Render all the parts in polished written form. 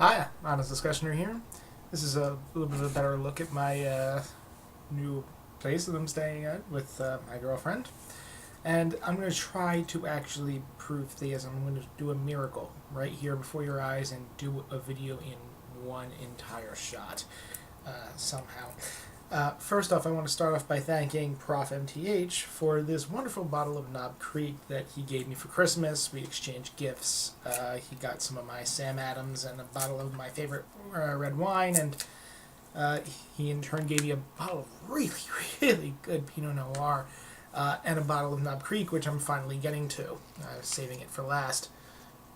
Hi, Honest Discussioner here. This is a little bit of a better look at my new place that I'm staying at with my girlfriend. And I'm going to try to actually prove theism. I'm going to do a miracle right here before your eyes and do a video in one entire shot somehow. First off, I want to start off by thanking Prof. MTH for this wonderful bottle of Knob Creek that he gave me for Christmas. We exchanged gifts. He got some of my Sam Adams and a bottle of my favorite red wine, and he in turn gave me a bottle of really, really good Pinot Noir and a bottle of Knob Creek, which I'm finally getting to. I was saving it for last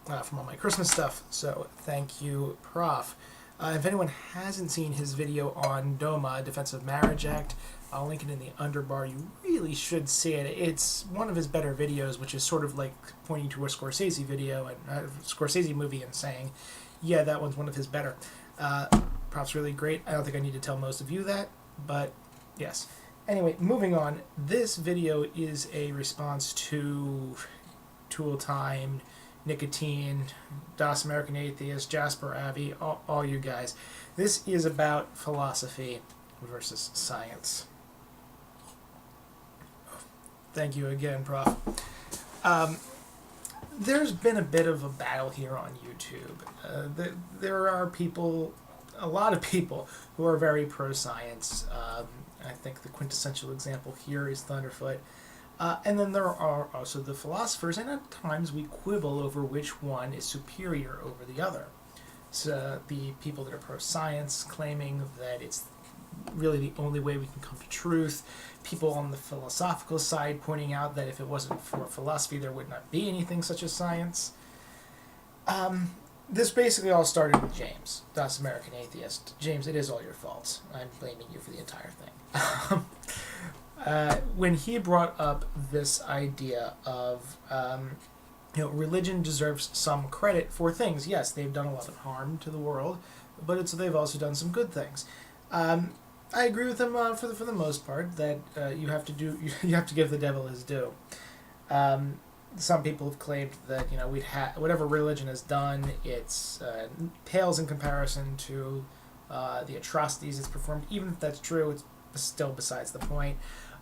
from all my Christmas stuff, so thank you, Prof. If anyone hasn't seen his video on DOMA, Defensive Marriage Act, I'll link it in the underbar. You really should see it. It's one of his better videos, which is sort of like pointing to a Scorsese video and Scorsese movie and saying, yeah, that one's one of his better. Prof's really great. I don't think I need to tell most of you that, but yes. Anyway, moving on. This video is a response to Tool Time, Nicotine, Das American Atheist, Jasper Abbey, all you guys. This is about philosophy versus science. Thank you again, Prof. There's been a bit of a battle here on YouTube. There are people, a lot of people, who are very pro-science. I think the quintessential example here is Thunderfoot. And then there are also the philosophers, and at times we quibble over which one is superior over the other. So the people that are pro-science claiming that it's really the only way we can come to truth. People on the philosophical side pointing out that if it wasn't for philosophy, there would not be anything such as science. This basically all started with James, Das American Atheist. James, it is all your fault. I'm blaming you for the entire thing. When he brought up this idea of, religion deserves some credit for things. Yes, they've done a lot of harm to the world, but they've also done some good things. I agree with him for the most part that you have to give the devil his due. Some people have claimed that whatever religion has done, it's pales in comparison to the atrocities it's performed. Even if that's true, it's still besides the point.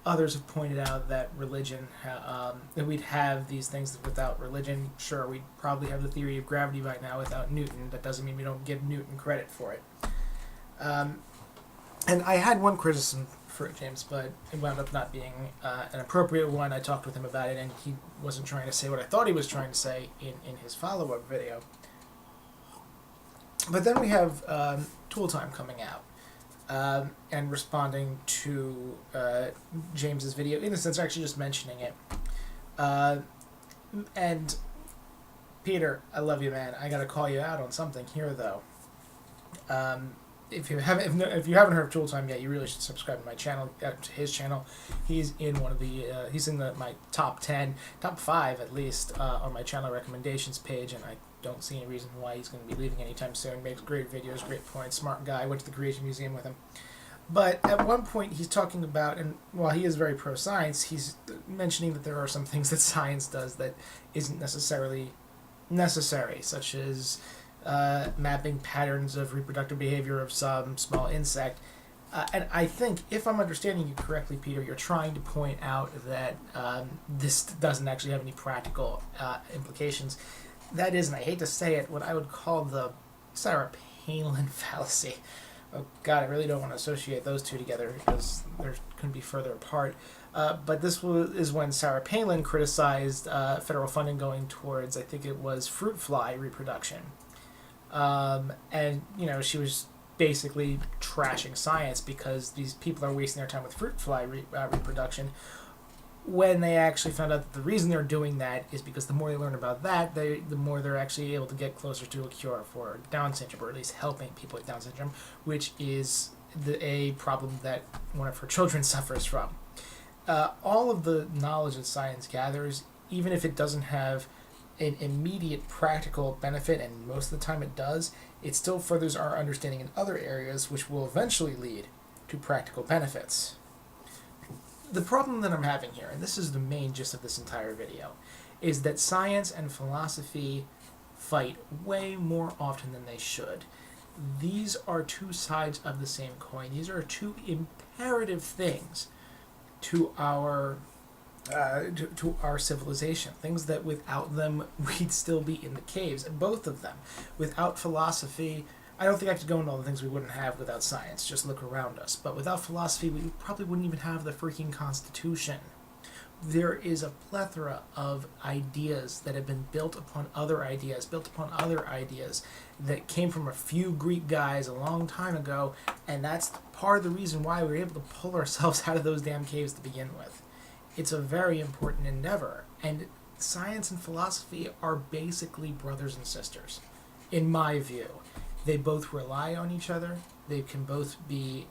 Others have pointed out that religion, that we'd have these things without religion. Sure, we'd probably have the theory of gravity right now without Newton. That doesn't mean we don't give Newton credit for it. And I had one criticism for James, but it wound up not being an appropriate one. I talked with him about it, and he wasn't trying to say what I thought he was trying to say in his follow-up video. But then we have Tool Time coming out. And responding to James's video, in a sense, actually just mentioning it. And Peter, I love you, man. I gotta call you out on something here, though. If you haven't heard of Tool Time yet, you really should subscribe to my channel, to his channel. He's in my top 10, top 5 at least, on my channel recommendations page, and I don't see any reason why he's going to be leaving anytime soon. Makes great videos, great points, smart guy. Went to the Creation Museum with him. But at one point he's talking about, and while he is very pro-science, he's mentioning that there are some things that science does that isn't necessarily necessary, such as mapping patterns of reproductive behavior of some small insect. And I think, if I'm understanding you correctly, Peter, you're trying to point out that this doesn't actually have any practical implications. That is, and I hate to say it, what I would call the Sarah Palin fallacy. Oh God, I really don't want to associate those two together because they couldn't be further apart. But this is when Sarah Palin criticized federal funding going towards, I think it was, fruit fly reproduction. And, she was basically trashing science because these people are wasting their time with fruit fly reproduction, when they actually found out that the reason they're doing that is because the more they learn about that, the more they're actually able to get closer to a cure for Down syndrome, or at least helping people with Down syndrome, which is a problem that one of her children suffers from. All of the knowledge that science gathers, even if it doesn't have an immediate practical benefit, and most of the time it does, it still furthers our understanding in other areas, which will eventually lead to practical benefits. The problem that I'm having here, and this is the main gist of this entire video, is that science and philosophy fight way more often than they should. These are two sides of the same coin. These are two imperative things to our to our civilization. Things that without them we'd still be in the caves. And both of them. Without philosophy, I don't think I could go into all the things we wouldn't have without science. Just look around us. But without philosophy, we probably wouldn't even have the freaking Constitution. There is a plethora of ideas that have been built upon other ideas, that came from a few Greek guys a long time ago, and that's part of the reason why we were able to pull ourselves out of those damn caves to begin with. It's a very important endeavor, and science and philosophy are basically brothers and sisters, in my view. They both rely on each other, they can both be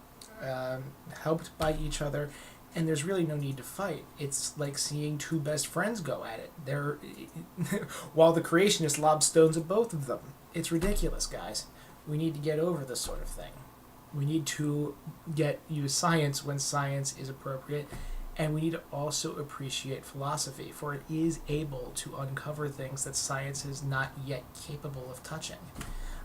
helped by each other, and there's really no need to fight. It's like seeing two best friends go at it. They're while the creationists lob stones at both of them. It's ridiculous, guys. We need to get over this sort of thing. We need to use science when science is appropriate, and we need to also appreciate philosophy, for it is able to uncover things that science is not yet capable of touching.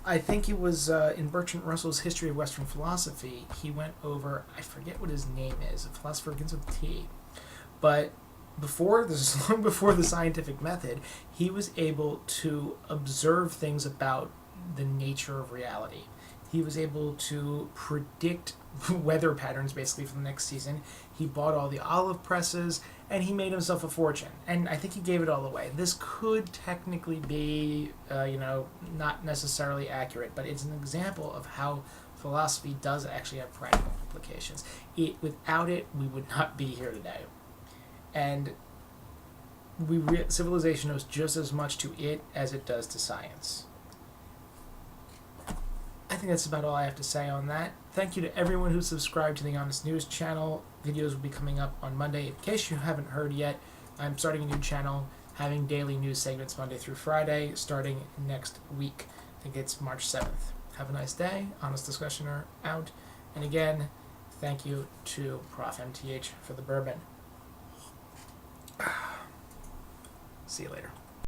I think it was in Bertrand Russell's History of Western Philosophy, he went over, I forget what his name is, a philosopher begins with T, but long before the scientific method, he was able to observe things about the nature of reality. He was able to predict weather patterns basically for the next season. He bought all the olive presses, and he made himself a fortune. And I think he gave it all away. This could technically be, not necessarily accurate, but it's an example of how philosophy does actually have practical implications. Without it, we would not be here today. And civilization owes just as much to it as it does to science. I think that's about all I have to say on that. Thank you to everyone who subscribed to the Honest News channel. Videos will be coming up on Monday. In case you haven't heard yet, I'm starting a new channel, having daily news segments Monday through Friday, starting next week. I think it's March 7th. Have a nice day. Honest Discussioner out. And again, thank you to Prof. MTH for the bourbon. See you later.